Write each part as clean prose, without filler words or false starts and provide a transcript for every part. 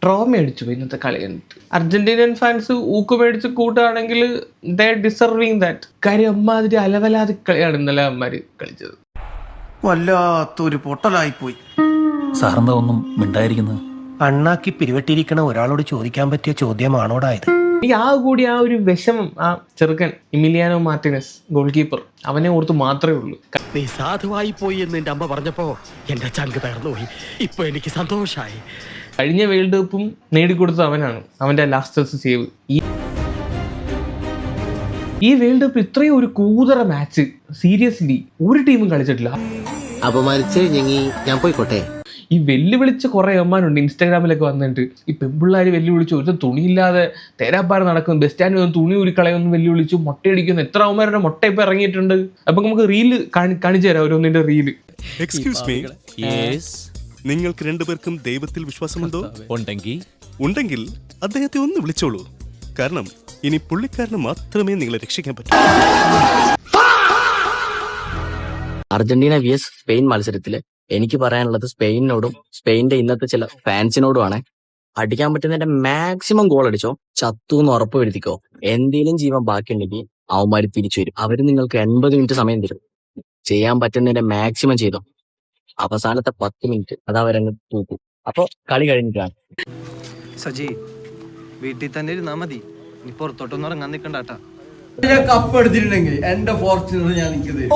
Trauma അടിച്ചു ഇന്നത്തെ കളി കണ്ടിട്ട്. അർജന്റീനിയൻ ഫാൻസ് ഊക്ക് മേടിച്ച് കൂട്ടുകയാണെങ്കിൽ ദേ ഡിസർവിങ് ദാറ്റ്. കാര്യം അമ്മാതിരി അലവലാതി കളിയാണ് ഇന്നലെ അമ്മമാര് കളിച്ചത്. വല്ലാത്തൊരു പൊട്ടലായിപ്പോയി. സാറെന്താ ഒന്നും മിണ്ടായിരിക്കുന്നത്? അണ്ണാക്കി പിരിവെട്ടിയിരിക്കണ ഒരാളോട് ചോദിക്കാൻ പറ്റിയ ചോദ്യമാണോടായത്? ഈ കൂടി ആ ഒരു വിഷമം ആ ചെറുക്കൻ ഇമിലിയാനോ മാർട്ടിനസ് ഗോൾ കീപ്പർ അവനെ ഓർത്ത് മാത്രമേ ഉള്ളൂ. നീ സാധുവായി പോയി എന്ന് എന്റെ അമ്മ പറഞ്ഞപ്പോ എന്റെ ചങ്ക് തകർന്നു പോയി. ഇപ്പൊ എനിക്ക് സന്തോഷായി. കഴിഞ്ഞ വേൾഡ് കപ്പും നേടിക്കൊടുത്തത് അവനാണ്, അവന്റെ ലാസ്റ്റസ്റ്റ് സേവ്. ഈ വേൾഡ് കപ്പ് ഇത്രയും ഒരു കൂതറ മാച്ച് സീരിയസ്ലി ഒരു ടീമും കളിച്ചിട്ടില്ല. അപമാനിച്ച് ഞാൻ പോയിക്കോട്ടെ. ഈ വെല്ലുവിളിച്ച കുറെ അമ്മാനുണ്ട് ഇൻസ്റ്റാഗ്രാമിലൊക്കെ വന്നിട്ട്. ഈ പെമ്പിള്ളാര് വെല്ലുവിളിച്ചു, ഒരു തുണിയില്ലാതെ തേരാപ്പാറ നടക്കുന്നു, ബസ് സ്റ്റാൻഡിൽ വന്ന് തുണി ഉരുക്കളയൊന്നും വെല്ലുവിളിച്ചു, മുട്ടയടിക്കുന്നു. എത്ര അവന്മാരുടെ മുട്ട ഇപ്പൊ ഇറങ്ങിയിട്ടുണ്ട്. അപ്പൊ നമുക്ക് റീല് കാണിച്ചു തരാം, ഓരോന്നിന്റെ റീല്. എക്സ്ക്യൂസ് മീ, നിങ്ങൾക്ക് രണ്ടുപേർക്കും ദൈവത്തിൽ വിശ്വാസമുണ്ടോ? ഉണ്ടെങ്കിൽ അദ്ദേഹത്തെ ഒന്ന് വിളിച്ചോളൂ. കാരണം ഇനി പുള്ളിക്കാരന് മാത്രമേ നിങ്ങളെ രക്ഷിക്കാൻ പറ്റൂ. അർജന്റീന vs സ്പെയിൻ മത്സരത്തില് എനിക്ക് പറയാനുള്ളത് സ്പെയിനിനോടും സ്പെയിനിന്റെ ഇന്നത്തെ ചില ഫാൻസിനോടുമാണ്. അടിക്കാൻ പറ്റുന്നതിന്റെ മാക്സിമം ഗോൾ അടിച്ചോ, ചത്തു എന്ന് ഉറപ്പ് വരുത്തിക്കോ. എന്തെങ്കിലും ജീവൻ ബാക്കിയുണ്ടെങ്കിൽ അവന്മാര് തിരിച്ചു വരും. അവര് നിങ്ങൾക്ക് 80 മിനിറ്റ് സമയം തരും. ചെയ്യാൻ പറ്റുന്നതിന്റെ മാക്സിമം ചെയ്തോ. അവസാനത്തെ 10 മിനിറ്റ് അത് അവരങ്ങ് തൂക്കും. അപ്പൊ കളി കഴിഞ്ഞിട്ടാണ്. സജി വീട്ടിൽ തന്നെ ഇരുന്നാ മതി, നീ പുറത്തോട്ടൊന്നും ഇറങ്ങാൻ നിക്കണ്ടാട്ടാ. കപ്പ് എടുത്തിട്ടുണ്ടെങ്കിൽ എന്റെ ഫോർച്യൂണർ ഞാൻ നിൽക്കുന്നത്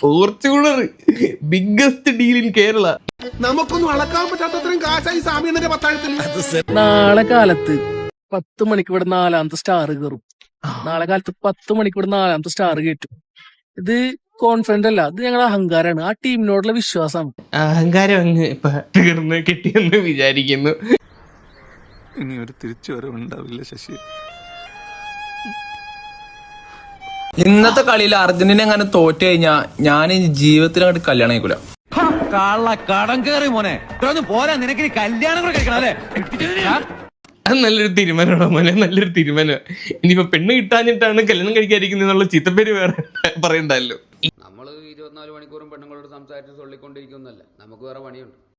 Fortuner biggest deal in Kerala. നമുക്കൊന്നും അളക്കാൻ പറ്റാത്തത്രയും കാശായി സാമി എന്നെ പത്താഴത്തിൽ. നാളെ കാലത്ത് 10 മണിക്ക് ഇവിടെ 4ാമത്തെ സ്റ്റാർ കയറും. നാളെ കാലത്ത് 10 മണിക്ക് ഇവിടെ 4ാമത്തെ സ്റ്റാർ കയറ്റും. ഇത് കോൺഫിഡന്റ് അല്ല, ഇത് ഞങ്ങളുടെ അഹങ്കാരമാണ്, ആ ടീമിനോടുള്ള വിശ്വാസമാണ്. അഹങ്കാരം അങ്ങ് ഇപ്പൊ തീർന്ന് കിട്ടിയെന്ന് വിചാരിക്കുന്നു. ഇനി ഒരു തിരിച്ചുവരവുണ്ടാവില്ല ശശി. ഇന്നത്തെ കളിയിൽ അർജന്റീന അങ്ങനെ തോറ്റു കഴിഞ്ഞാ ഞാൻ ജീവിതത്തിൽ അങ്ങോട്ട് കല്യാണം കഴിക്കൂല. കടം കയറി മോനെ പോരാ, നിനക്ക് കല്യാണം കൂടെ കഴിക്കണം അല്ലേ? അത് നല്ലൊരു തീരുമാനമാണോ മോനെ, നല്ലൊരു തീരുമാനം. ഇനിയിപ്പോ പെണ്ണ് കിട്ടാഞ്ഞിട്ടാണ് കല്യാണം കഴിക്കാതിരിക്കുന്നുള്ള ചീത്തപ്പേര് വേറെ പറയണ്ടല്ലോ. നമ്മൾ 24 മണിക്കൂറും പെണ്ണുങ്ങളോട് സംസാരിച്ച് ചൊല്ലിക്കൊണ്ടിരിക്കുന്നല്ല, നമുക്ക് വേറെ പണിയുണ്ട്.